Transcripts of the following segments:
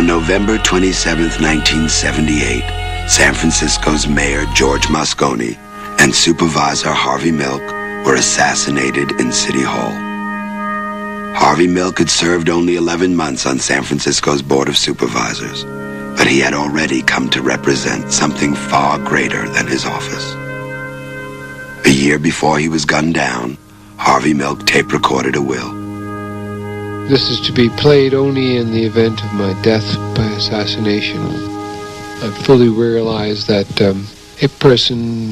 On November 27, 1978, San Francisco's Mayor George Moscone and Supervisor Harvey Milk were assassinated in City Hall. Harvey Milk had served only 11 months on San Francisco's Board of Supervisors, but he had already come to represent something far greater than his office. A year before he was gunned down, Harvey Milk tape-recorded a will. This is to be played only in the event of my death by assassination. I fully realize that a person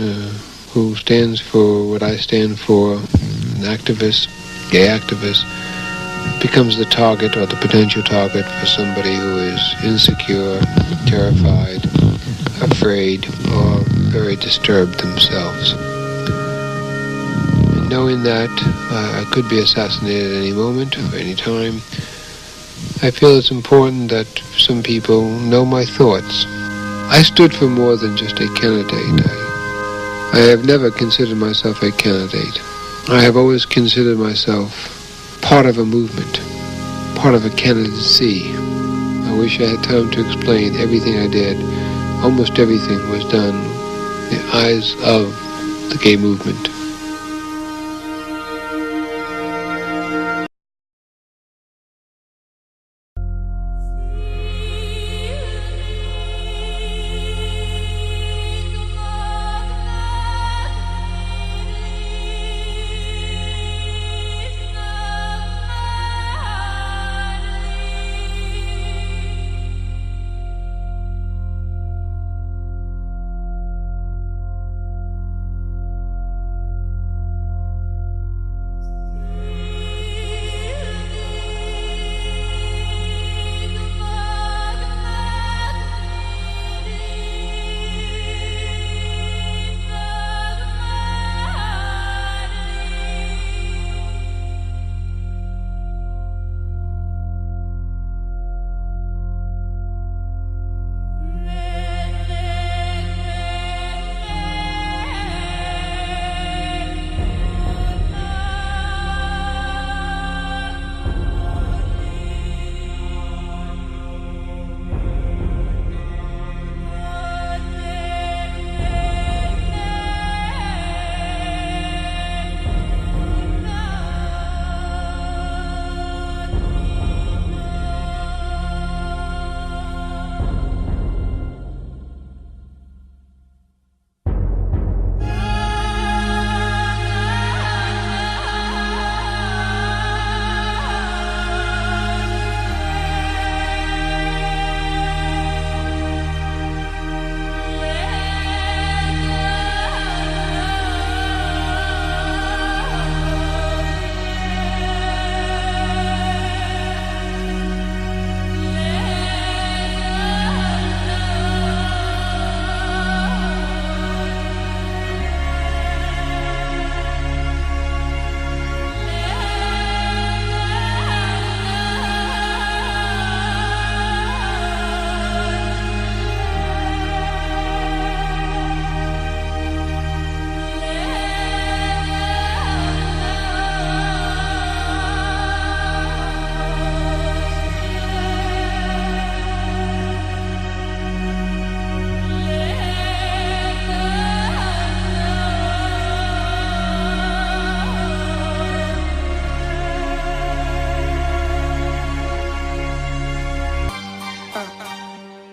who stands for what I stand for, an activist, gay activist, becomes the target or the potential target for somebody who is insecure, terrified, afraid, or very disturbed themselves. And knowing that I could be assassinated at any moment or any time, I feel it's important that some people know my thoughts. I stood for more than just a candidate. I have never considered myself a candidate. I have always considered myself part of a movement, part of a candidacy. I wish I had time to explain everything I did. Almost everything was done in the eyes of the gay movement.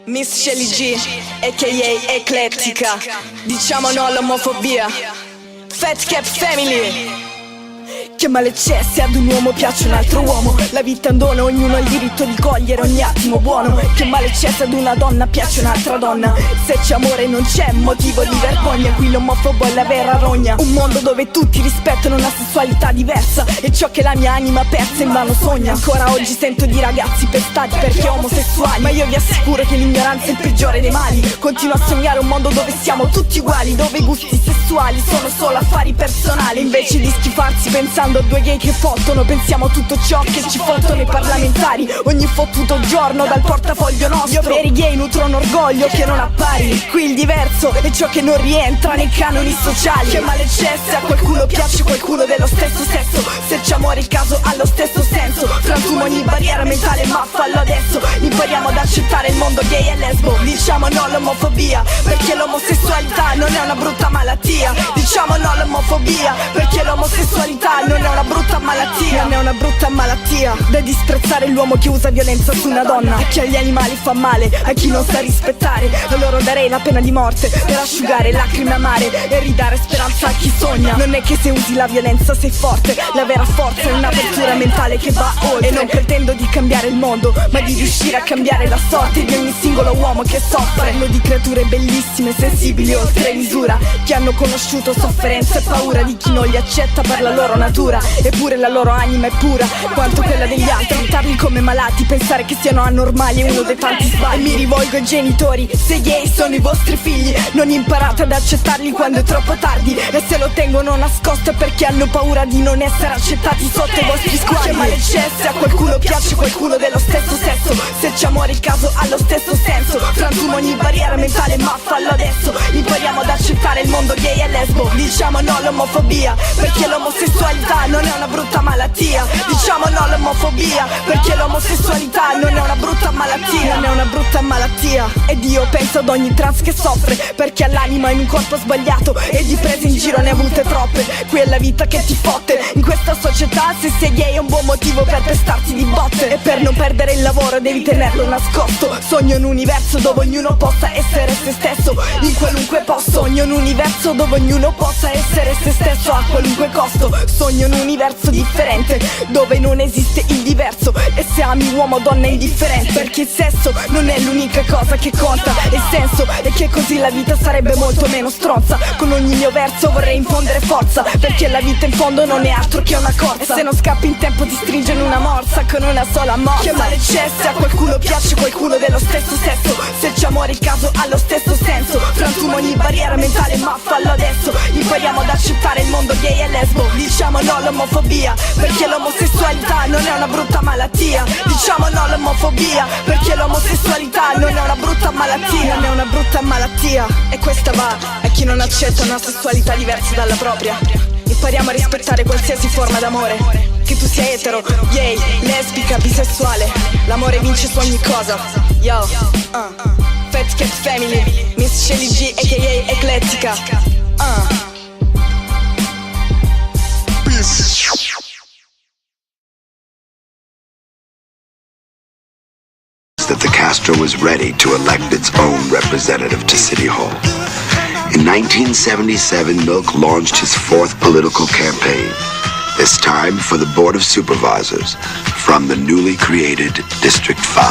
Miss Shelly G, a.k.a. eclettica. Diciamo no all'omofobia. Fat Cap Family. Che male c'è se ad un uomo piace un altro uomo? La vita è un dono, ognuno ha il diritto di cogliere ogni attimo buono. Che male c'è se ad una donna piace un'altra donna? Se c'è amore non c'è motivo di vergogna. Qui l'omofobo è la vera rogna. Un mondo dove tutti rispettano una sessualità diversa. E ciò che la mia anima persa invano sogna. Ancora oggi sento di ragazzi pestati perché omosessuali. Ma io vi assicuro che l'ignoranza è il peggiore dei mali. Continuo a sognare un mondo dove siamo tutti uguali, dove i gusti sessuali sono solo affari personali. Invece di schifarsi pensando a due gay che fottono, pensiamo a tutto ciò che ci fottono i parlamentari ogni fottuto giorno dal portafoglio nostro. Io per i gay nutro un orgoglio che non ha pari. Qui il diverso è ciò che non rientra nei canoni sociali. Che male c'è se a qualcuno piace qualcuno dello stesso sesso? Se c'è amore il caso ha lo stesso senso. Frantumo ogni barriera mentale ma fallo adesso. Impariamo ad accettare il mondo gay e lesbo. Diciamo no all'omofobia, perché l'omosessualità non è una brutta malattia. Diciamo no all'omofobia, perché l'omosessualità non è una brutta malattia. Non è una brutta malattia da disprezzare l'uomo che usa violenza su una donna. A chi agli animali fa male, a chi non sa rispettare, a loro darei la pena di morte per asciugare lacrime amare e ridare speranza a chi sogna. Non è che se usi la violenza sei forte, la vera forza è un'apertura mentale che va oltre. E non pretendo di cambiare il mondo, ma di riuscire a cambiare la sorte di ogni singolo uomo che soffre. Parlo di creature bellissime, sensibili oltre misura, che hanno conosciuto sofferenza e paura di chi non li accetta per la loro natura. Eppure la loro anima è pura quanto quella degli altri. Trattarli come malati, pensare che siano anormali è uno dei tanti sbagli. E mi rivolgo ai genitori: se gay sono i vostri figli, non imparate ad accettarli quando è troppo tardi. E se lo tengono nascosto è perché hanno paura di non essere accettati sotto i vostri sguardi. Che male c'è se a qualcuno piace qualcuno dello stesso sesso, se c'è amore il caso ha lo stesso senso. Frantumo ogni barriera mentale, ma fallo adesso. Impariamo ad accettare il mondo gay e lesbo. Diciamo no all'omofobia, perché l'omosessualità non è una brutta malattia. Diciamo no all'omofobia, perché l'omosessualità non è una brutta malattia. Non è una brutta malattia. Ed io penso ad ogni trans che soffre, perché ha l'anima in un corpo sbagliato e di prese in giro ne ha avute troppe. Qui è la vita che ti fotte. In questa società se sei gay è un buon motivo per pestarti di botte. E per non perdere il lavoro devi tenerlo nascosto. Sogno un universo dove ognuno possa essere se stesso in qualunque posto. Sogno un universo dove ognuno possa essere se stesso a qualunque costo. Sogno un universo differente dove non esiste il diverso. E se ami uomo o donna è indifferente, perché il sesso non è l'unica cosa che conta. Il senso è che così la vita sarebbe molto meno stronza. Con ogni mio verso vorrei infondere forza, perché la vita in fondo non è altro che una corsa. E se non scappi in tempo ti stringe in una morsa con una sola mossa. Che male c'è se a qualcuno piace qualcuno dello stesso sesso, se c'è amore il caso ha lo stesso senso. Frantumo ogni barriera mentale, ma fallo adesso. Impariamo ad accettare il mondo gay e lesbo. Diciamo no all'omofobia, perché l'omosessualità non è una brutta malattia. Diciamo no all'omofobia, perché l'omosessualità non è una brutta malattia. Non è una brutta malattia. E questa va a chi non accetta una sessualità diversa dalla propria. Impariamo a rispettare qualsiasi forma d'amore, che tu sia etero, gay, lesbica, bisessuale. L'amore vince su ogni cosa. Yo, Fat Cat Family, Miss Shelly G a.k.a. Eclettica. That the Castro was ready to elect its own representative to City Hall. In 1977, Milk launched his fourth political campaign, this time for the Board of Supervisors from the newly created District 5.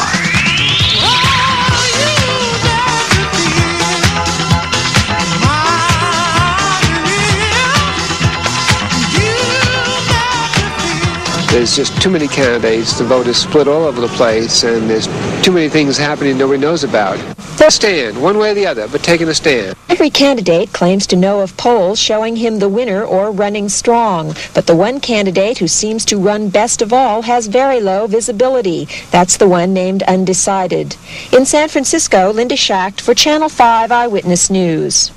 There's just too many candidates, the vote is split all over the place, and there's too many things happening nobody knows about. They'll stand, one way or the other, but taking a stand. Every candidate claims to know of polls showing him the winner or running strong, but the one candidate who seems to run best of all has very low visibility. That's the one named Undecided. In San Francisco, Linda Schacht for Channel 5 Eyewitness News.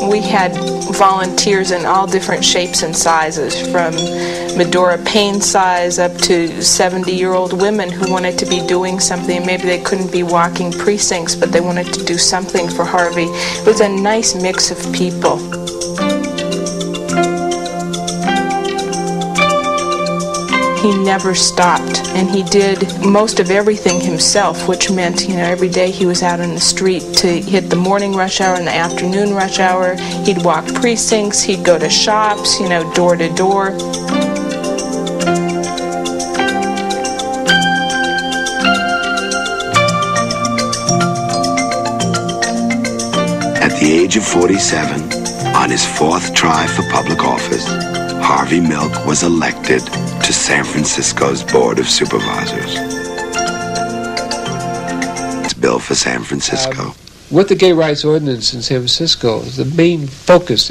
We had volunteers in all different shapes and sizes, from Medora Payne size up to 70-year-old women who wanted to be doing something. Maybe they couldn't be walking precincts, but they wanted to do something for Harvey. It was a nice mix of people. He never stopped, and he did most of everything himself, which meant, every day he was out in the street to hit the morning rush hour and the afternoon rush hour. He'd walk precincts, he'd go to shops, door to door. At the age of 47, on his fourth try for public office, Harvey Milk was elected to San Francisco's Board of Supervisors. It's bill for San Francisco. What the gay rights ordinance in San Francisco, the main focus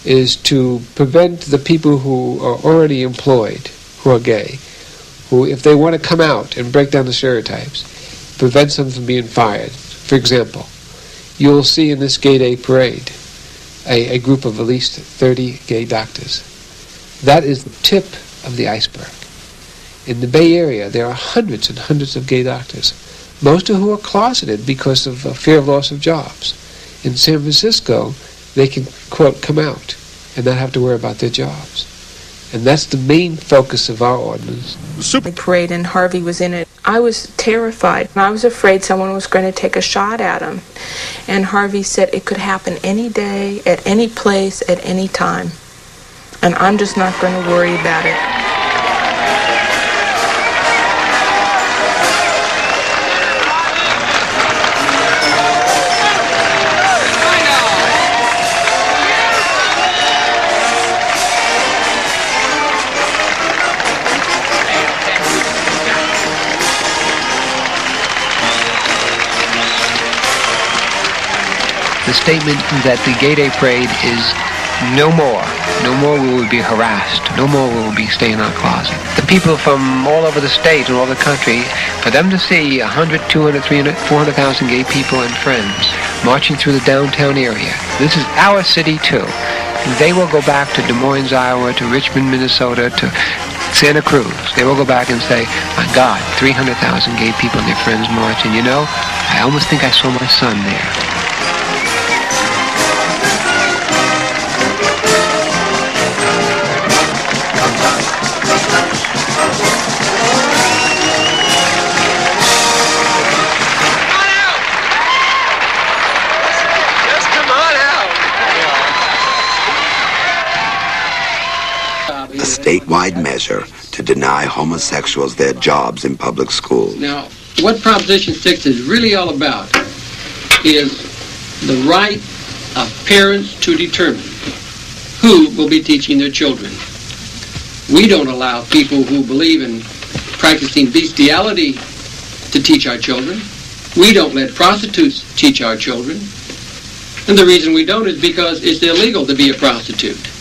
is to prevent the people who are already employed, who are gay, who, if they want to come out and break down the stereotypes, prevents them from being fired. For example, you'll see in this Gay Day parade a group of at least 30 gay doctors. That is the tip of the iceberg. In the Bay Area, there are hundreds and hundreds of gay doctors, most of whom are closeted because of fear of loss of jobs. In San Francisco, they can, quote, come out and not have to worry about their jobs. And that's the main focus of our ordinance. The parade, and Harvey was in it. I was terrified. I was afraid someone was going to take a shot at him. And Harvey said it could happen any day, at any place, at any time. And I'm just not going to worry about it. The statement that the Gay Day Parade is no more will we be harassed, no more will we be staying in our closet. The people from all over the state and all the country, for them to see 100, 200, 300, 400,000 gay people and friends marching through the downtown area. This is our city too. They will go back to Des Moines, Iowa, to Richmond, Minnesota, to Santa Cruz. They will go back and say, my God, 300,000 gay people and their friends marching. You know, I almost think I saw my son there. Statewide measure to deny homosexuals their jobs in public schools. Now, what Proposition 6 is really all about is the right of parents to determine who will be teaching their children. We don't allow people who believe in practicing bestiality to teach our children. We don't let prostitutes teach our children. And the reason we don't is because it's illegal to be a prostitute.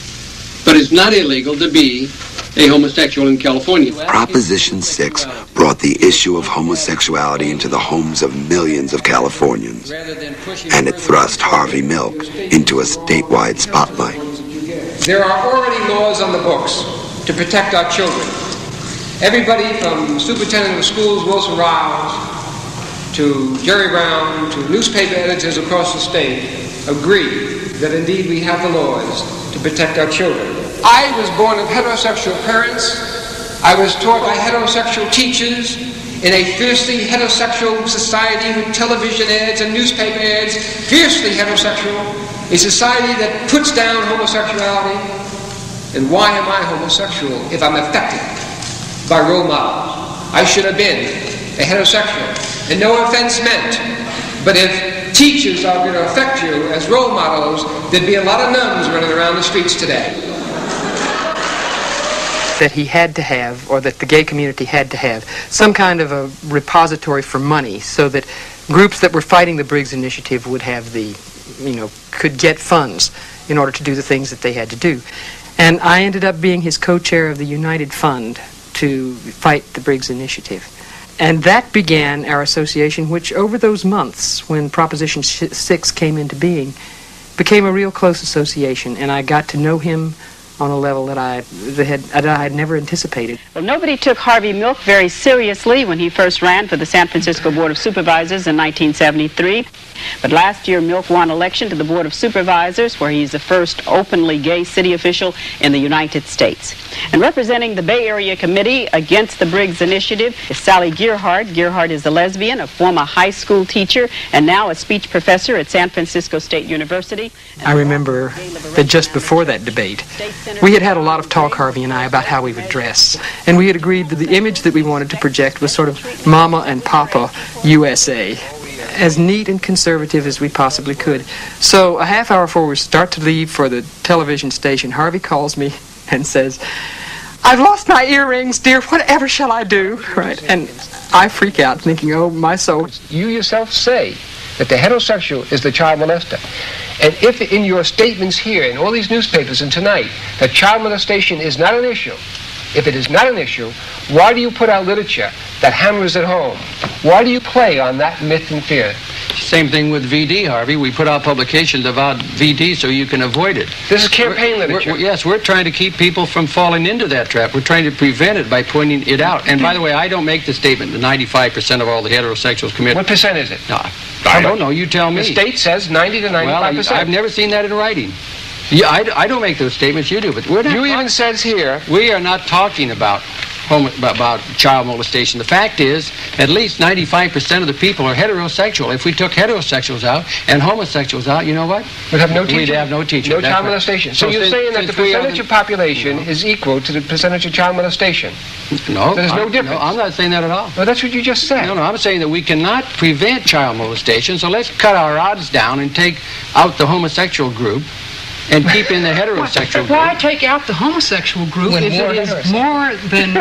But it's not illegal to be a homosexual in California. Proposition 6 brought the issue of homosexuality into the homes of millions of Californians, and it thrust Harvey Milk into a statewide spotlight. There are already laws on the books to protect our children. Everybody from superintendent of schools, Wilson Riles, to Jerry Brown, to newspaper editors across the state agree that indeed we have the laws to protect our children. I was born of heterosexual parents. I was taught by heterosexual teachers in a fiercely heterosexual society with television ads and newspaper ads, fiercely heterosexual, a society that puts down homosexuality. And why am I homosexual if I'm affected by role models? I should have been a heterosexual, and no offense meant, but if teachers are going to affect you as role models, there'd be a lot of nuns running around the streets today. That he had to have, or that the gay community had to have, some kind of a repository for money so that groups that were fighting the Briggs Initiative would have the, could get funds in order to do the things that they had to do. And I ended up being his co-chair of the United Fund to fight the Briggs Initiative. And that began our association, which over those months, when Proposition 6 came into being, became a real close association, and I got to know him on a level that I had never anticipated. Well, nobody took Harvey Milk very seriously when he first ran for the San Francisco Board of Supervisors in 1973. But last year, Milk won election to the Board of Supervisors, where he's the first openly gay city official in the United States. And representing the Bay Area Committee against the Briggs Initiative is Sally Gearhart. Gearhart is a lesbian, a former high school teacher, and now a speech professor at San Francisco State University. I remember that just before that debate, we had had a lot of talk, Harvey and I, about how we would dress. And we had agreed that the image that we wanted to project was sort of Mama and Papa USA, as neat and conservative as we possibly could. So a half hour before we start to leave for the television station, Harvey calls me and says, "I've lost my earrings, dear. Whatever shall I do?" Right? And I freak out thinking, oh, my soul. You yourself say that the heterosexual is the child molester. And if in your statements here, in all these newspapers and tonight, that child molestation is not an issue, if it is not an issue, why do you put out literature that hammers it home? Why do you play on that myth and fear? Same thing with VD, Harvey. We put out publications about VD so you can avoid it. This is campaign literature. Yes, we're trying to keep people from falling into that trap. We're trying to prevent it by pointing it out. And by the way, I don't make the statement that 95% of all the heterosexuals commit. What percent is it? No, I don't know. You tell me. The state says 90 to 95%. Well, I've never seen that in writing. Yeah, I don't make those statements. You do, but we're not. You even says here. We are not talking about child molestation. The fact is, at least 95% of the people are heterosexual. If we took heterosexuals out and homosexuals out, you know what? We'd have no teacher. We'd have no teacher. No child molestation. So you're saying that the percentage of population is equal to the percentage of child molestation? No. There's no difference. No, I'm not saying that at all. Well, that's what you just said. No, I'm saying that we cannot prevent child molestation, so let's cut our odds down and take out the homosexual group and keep in the heterosexual group. Why take out the homosexual group if it is more than,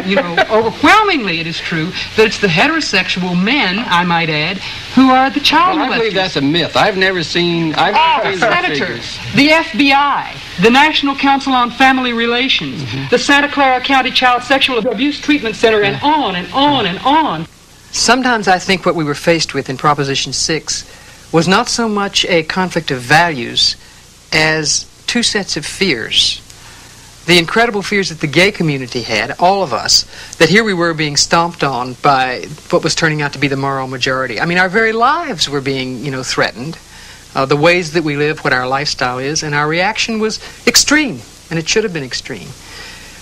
overwhelmingly it is true that it's the heterosexual men, I might add, who are the child molesters. I believe that's a myth. I've never seen senators, the FBI, the National Council on Family Relations, the Santa Clara County Child Sexual Abuse Treatment Center, and on and on and on. Sometimes I think what we were faced with in Proposition 6 was not so much a conflict of values as two sets of fears. The incredible fears that the gay community had, all of us, that here we were being stomped on by what was turning out to be the moral majority. I mean, our very lives were being, threatened. The ways that we live, what our lifestyle is, and our reaction was extreme, and it should have been extreme.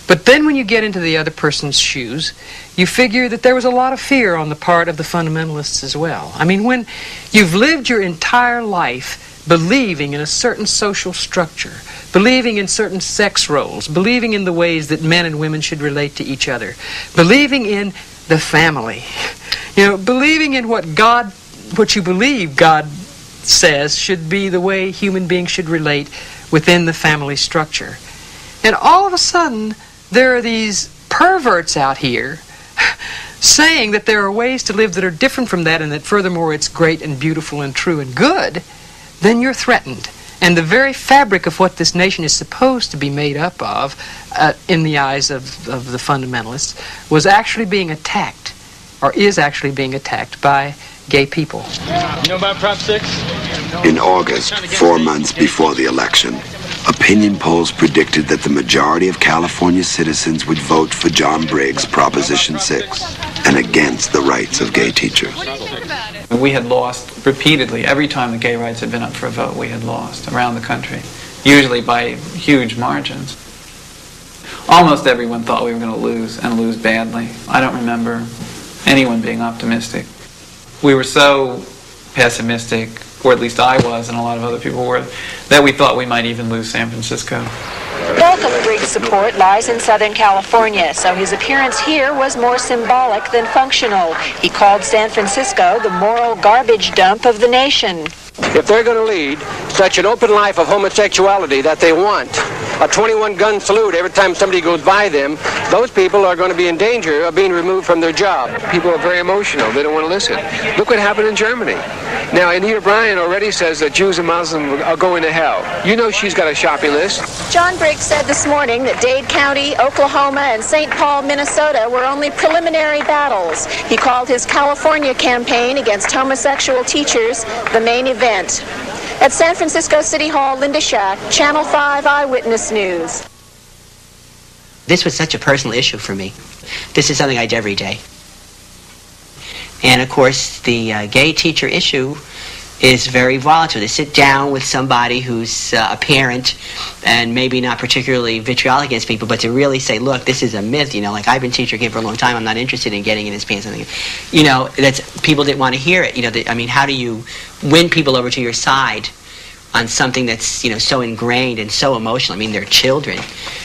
But then when you get into the other person's shoes, you figure that there was a lot of fear on the part of the fundamentalists as well. I mean, when you've lived your entire life believing in a certain social structure, believing in certain sex roles, believing in the ways that men and women should relate to each other, believing in the family, believing in what you believe God says should be the way human beings should relate within the family structure. And all of a sudden, there are these perverts out here saying that there are ways to live that are different from that, and that furthermore it's great and beautiful and true and good. Then you're threatened. And the very fabric of what this nation is supposed to be made up of, in the eyes of the fundamentalists, was actually being attacked, or is actually being attacked by gay people. You know about Prop 6? In August, 4 months before the election, opinion polls predicted that the majority of California citizens would vote for John Briggs' Proposition 6 and against the rights of gay teachers. We had lost repeatedly. Every time the gay rights had been up for a vote, we had lost around the country, usually by huge margins. Almost everyone thought we were going to lose, and lose badly. I don't remember anyone being optimistic. We were so pessimistic, or at least I was, and a lot of other people were, that we thought we might even lose San Francisco. Bulk of Briggs' support lies in Southern California, so his appearance here was more symbolic than functional. He called San Francisco the moral garbage dump of the nation. If they're going to lead such an open life of homosexuality that they want, a 21-gun salute every time somebody goes by them, those people are going to be in danger of being removed from their job. People are very emotional. They don't want to listen. Look what happened in Germany. Now, Anita Bryant already says that Jews and Muslims are going to hell. You know she's got a shopping list. John Briggs said this morning that Dade County, Oklahoma, and St. Paul, Minnesota were only preliminary battles. He called his California campaign against homosexual teachers the main event. At San Francisco City Hall, Linda Shack, Channel 5 Eyewitness News. This was such a personal issue for me. This is something I do every day. And of course, the gay teacher issue is very volatile. To sit down with somebody who's a parent and maybe not particularly vitriolic against people, but to really say, look, this is a myth, like I've been teacher kid for a long time, I'm not interested in getting in his pants. That's, people didn't want to hear it. How do you win people over to your side on something that's, so ingrained and so emotional? They're children.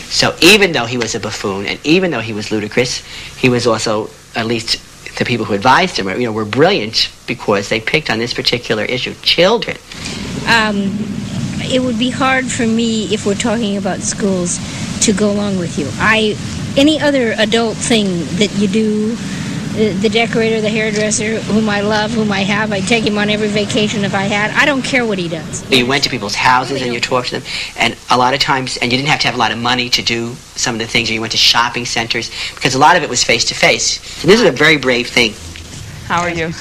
So even though he was a buffoon and even though he was ludicrous, he was also, at least the people who advised him, were brilliant because they picked on this particular issue. Children. It would be hard for me, if we're talking about schools, to go along with you. Any other adult thing that you do, the decorator, the hairdresser, whom I love, whom I have, I take him on every vacation if I had. I don't care what he does. You went to people's houses and you talked to them, and a lot of times, and you didn't have to have a lot of money to do some of the things, or you went to shopping centers, because a lot of it was face-to-face. And this is a very brave thing. How are you?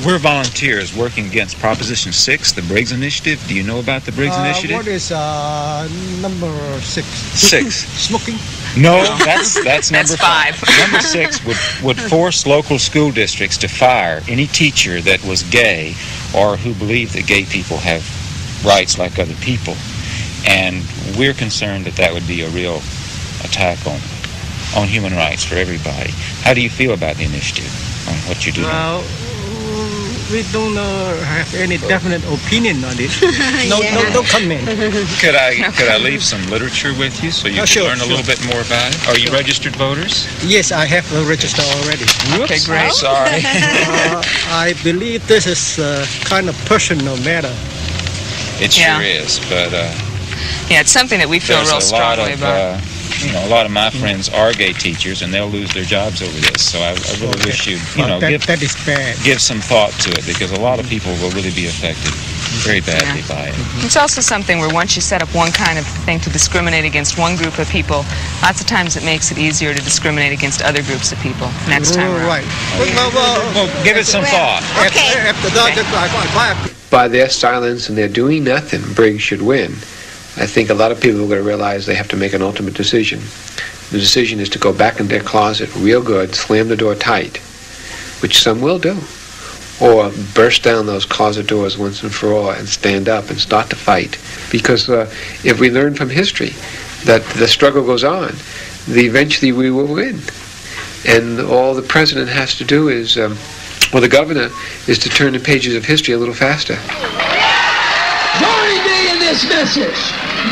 We're volunteers working against Proposition 6, the Briggs Initiative. Do you know about the Briggs Initiative? What is number 6? 6. Smoking? No, that's number 5. Number 6 would force local school districts to fire any teacher that was gay or who believed that gay people have rights like other people. And we're concerned that would be a real attack on human rights for everybody. How do you feel about the initiative, on what you do? Well, we don't have any definite opinion on it. No comment. Could I leave some literature with you so you can learn a little bit more about it? Are you registered voters? Yes, I have registered already. Okay, great. Sorry. I believe this is a kind of personal matter. It sure is, but it's something that we feel real strongly about. A lot of my friends are gay teachers, and they'll lose their jobs over this. So I really wish you'd, that is bad. Give some thought to it, because a lot of people will really be affected very badly by it. It's also something where once you set up one kind of thing to discriminate against one group of people, lots of times it makes it easier to discriminate against other groups of people next time around. Right. Well, give it some thought. By their silence and their doing nothing, Briggs should win. I think a lot of people are going to realize they have to make an ultimate decision. The decision is to go back in their closet real good, slam the door tight, which some will do, or burst down those closet doors once and for all and stand up and start to fight. Because if we learn from history that the struggle goes on, eventually we will win. And all the president has to do is, or the governor, is to turn the pages of history a little faster. Join me in this message.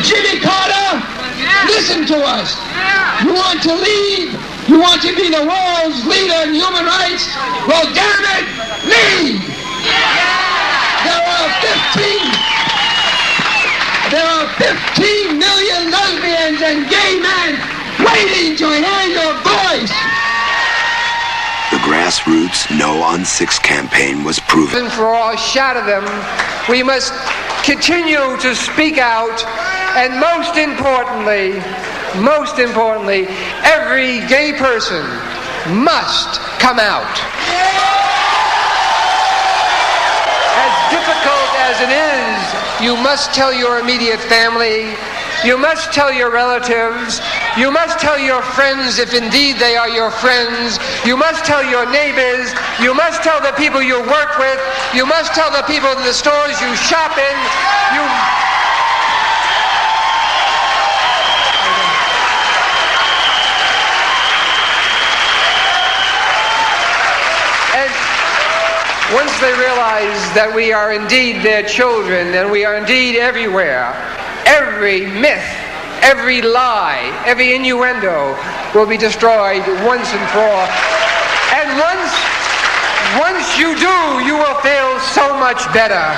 Jimmy Carter, listen to us. You want to lead? You want to be the world's leader in human rights? Well, damn it, lead! There are 15 million lesbians and gay men waiting to hear your voice. The grassroots No on 6 campaign was proven. For all shatter them, we must continue to speak out, and most importantly, every gay person must come out. As difficult as it is, you must tell your immediate family, you must tell your relatives, you must tell your friends if indeed they are your friends, you must tell your neighbors, you must tell the people you work with, you must tell the people in the stores you shop in, and once they realize that we are indeed their children and we are indeed everywhere, every myth, every lie, every innuendo will be destroyed once and for all. And once you do, you will feel so much better.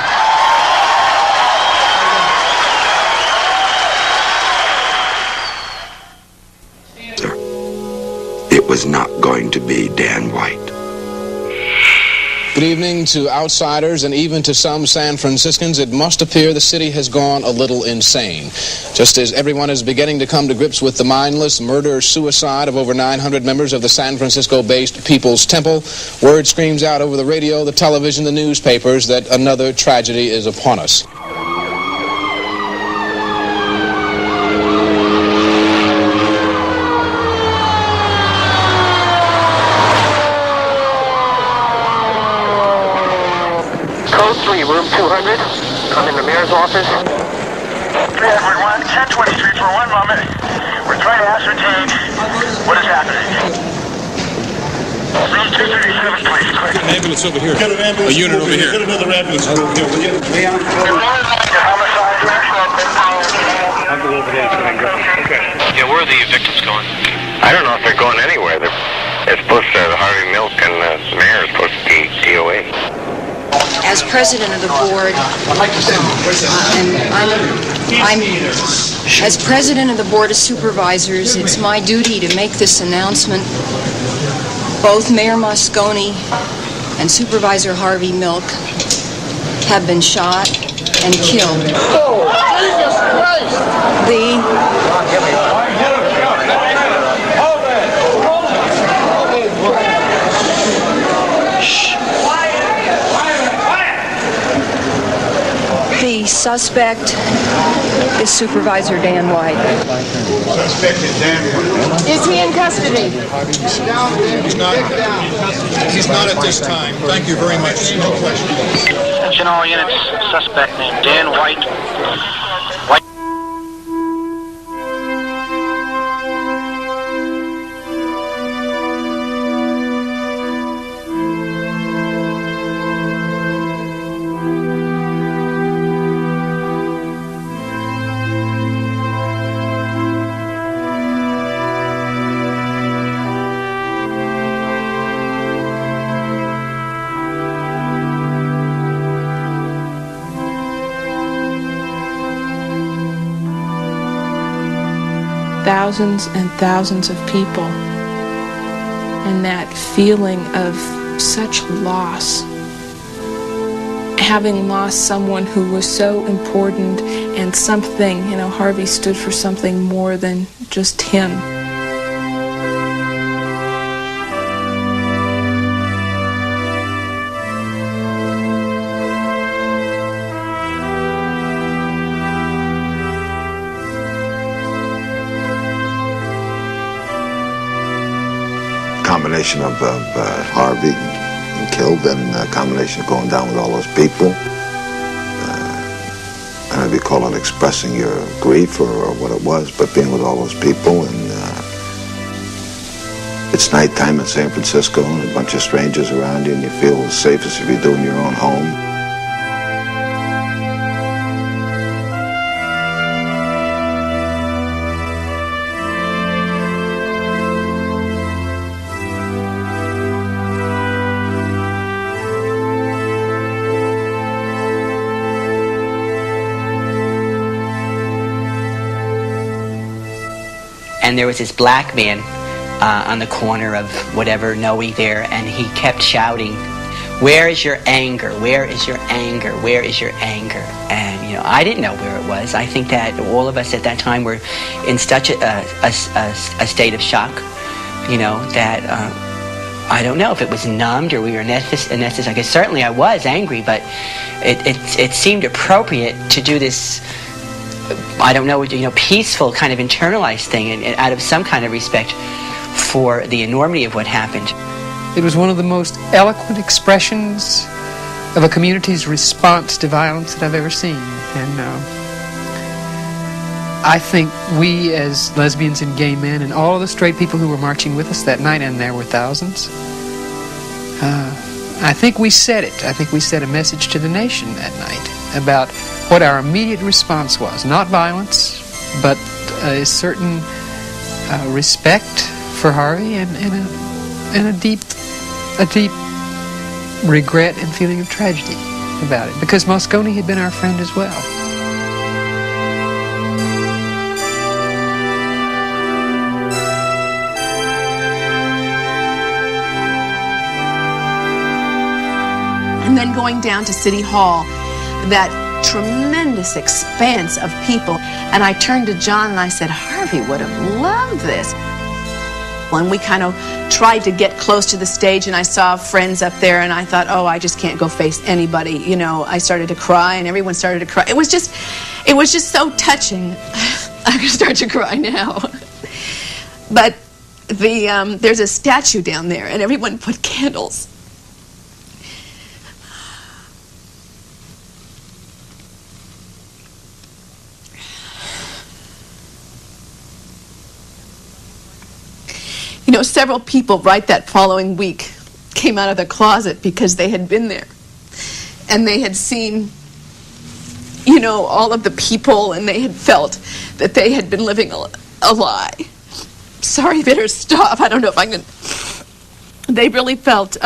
It was not going to be Dan White. Good evening to outsiders and even to some San Franciscans. It must appear the city has gone a little insane. Just as everyone is beginning to come to grips with the mindless murder-suicide of over 900 members of the San Francisco-based People's Temple, word screams out over the radio, the television, the newspapers that another tragedy is upon us. Room 200. I'm in the mayor's office. 341, 1023 for one moment. We're trying to ascertain what is happening. Room 237, please, quick. An ambulance over here. Get an ambulance. A unit over here. Get another ambulance over here, will you? Your homicide here. I'll go over there so I can go. Okay. Yeah, where are the victims going? I don't know if they're going anywhere. It's supposed to, Harvey Milk and the mayor is supposed to be DOA. As president of the board, as president of the board of supervisors, it's my duty to make this announcement. Both Mayor Moscone and Supervisor Harvey Milk have been shot and killed. Oh, Jesus Christ! The suspect is Supervisor Dan White. Suspect is Dan White. Is he in custody? He's not at this time. Thank you very much. No questions. Attention all units. Suspect named Dan White. Thousands and thousands of people, and that feeling of such loss, having lost someone who was so important and something, Harvey stood for something more than just him. Combination of Harvey killed, and a combination of going down with all those people. I don't know if you call it expressing your grief or what it was, but being with all those people. And it's nighttime in San Francisco and a bunch of strangers around you, and you feel as safe as if you do in your own home. And there was this black man on the corner of whatever Noe there, and he kept shouting, "Where is your anger? Where is your anger? Where is your anger?" And I didn't know where it was. I think that all of us at that time were in such a state of shock, that I don't know if it was numbed or we were anesthetized. I guess certainly I was angry, but it seemed appropriate to do this. I don't know, peaceful kind of internalized thing, and out of some kind of respect for the enormity of what happened. It was one of the most eloquent expressions of a community's response to violence that I've ever seen. And I think we as lesbians and gay men and all of the straight people who were marching with us that night, and there were thousands, I think we said it. I think we sent a message to the nation that night about what our immediate response was. Not violence, but a certain respect for Harvey and a deep regret and feeling of tragedy about it. Because Moscone had been our friend as well. And then going down to City Hall, that tremendous expanse of people. And I turned to John and I said, Harvey would have loved this. And we kind of tried to get close to the stage, and I saw friends up there, and I thought, oh, I just can't go face anybody. I started to cry, and everyone started to cry. It was just so touching. I could start to cry now. But there's a statue down there, and everyone put candles. Several people right that following week came out of the closet because they had been there. And they had seen, all of the people, and they had felt that they had been living a lie. Sorry, I better stop. I don't know if I can. They really felt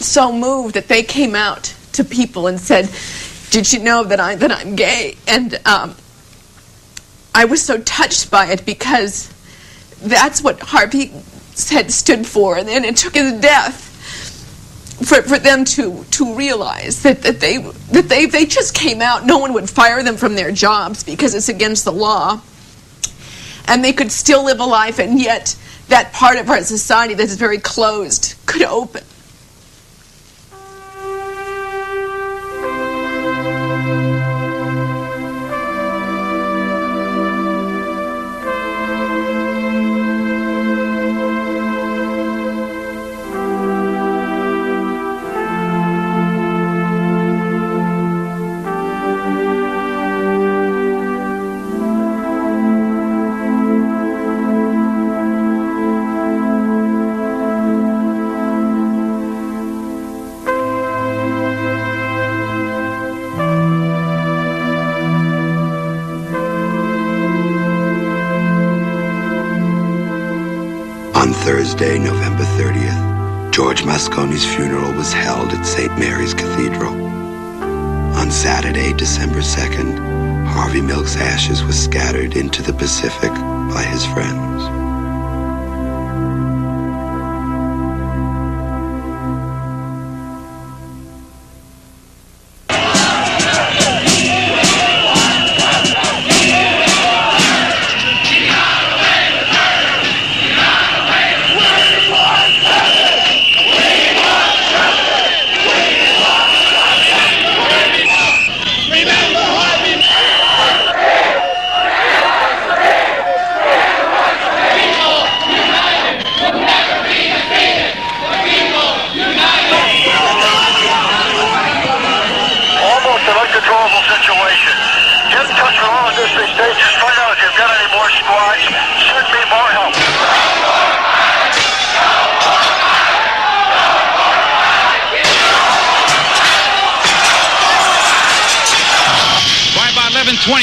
so moved that they came out to people and said, did you know that I'm gay? And I was so touched by it because that's what Harvey had stood for, and then it took his death for them to realize that they just came out. No one would fire them from their jobs because it's against the law, and they could still live a life, and yet that part of our society that is very closed could open. Thursday, November 30th, George Mosconi's funeral was held at St. Mary's Cathedral. On Saturday, December 2nd, Harvey Milk's ashes were scattered into the Pacific by his friends.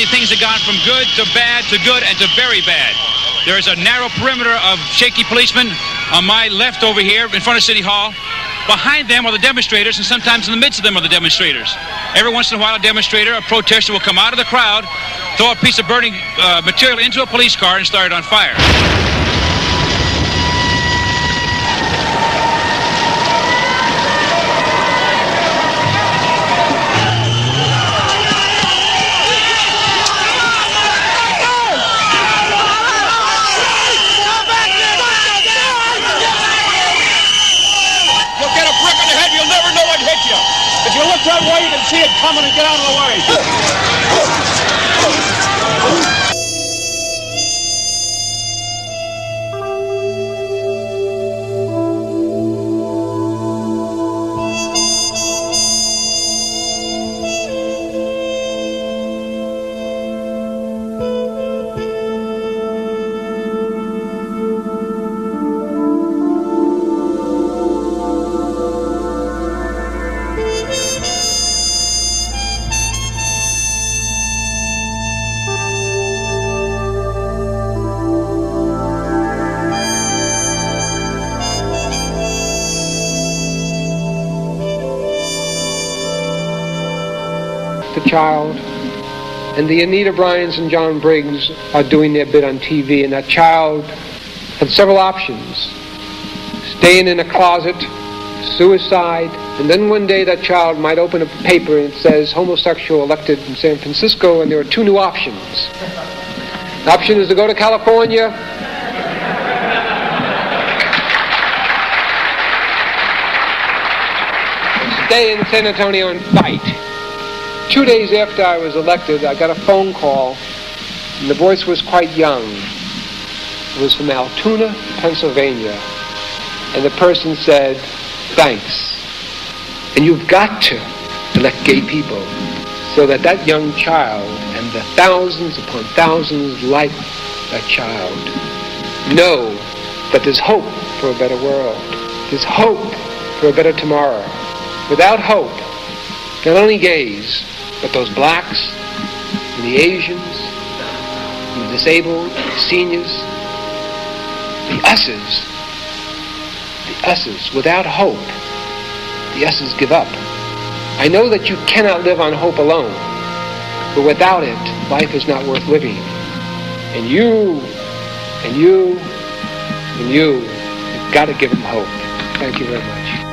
Things have gone from good to bad to good and to very bad. There is a narrow perimeter of shaky policemen on my left over here in front of City Hall. Behind them are the demonstrators, and sometimes in the midst of them are the demonstrators. Every once in a while a demonstrator, a protester will come out of the crowd, throw a piece of burning material into a police car and start it on fire. If you look that way, you can see it coming and get out of the way. Child, and the Anita Bryans and John Briggs are doing their bit on TV, and that child had several options: staying in a closet, suicide, and then one day that child might open a paper and it says homosexual elected in San Francisco, and there are two new options. The option is to go to California, stay in San Antonio and fight. 2 days after I was elected, I got a phone call, and the voice was quite young. It was from Altoona, Pennsylvania, and the person said, "Thanks. And you've got to elect gay people so that that young child and the thousands upon thousands like that child know that there's hope for a better world. There's hope for a better tomorrow. Without hope, not only gays, but those blacks, and the Asians, and the disabled, the seniors, the us's, without hope, the us's give up. I know that you cannot live on hope alone, but without it, life is not worth living. And you've got to give them hope. Thank you very much.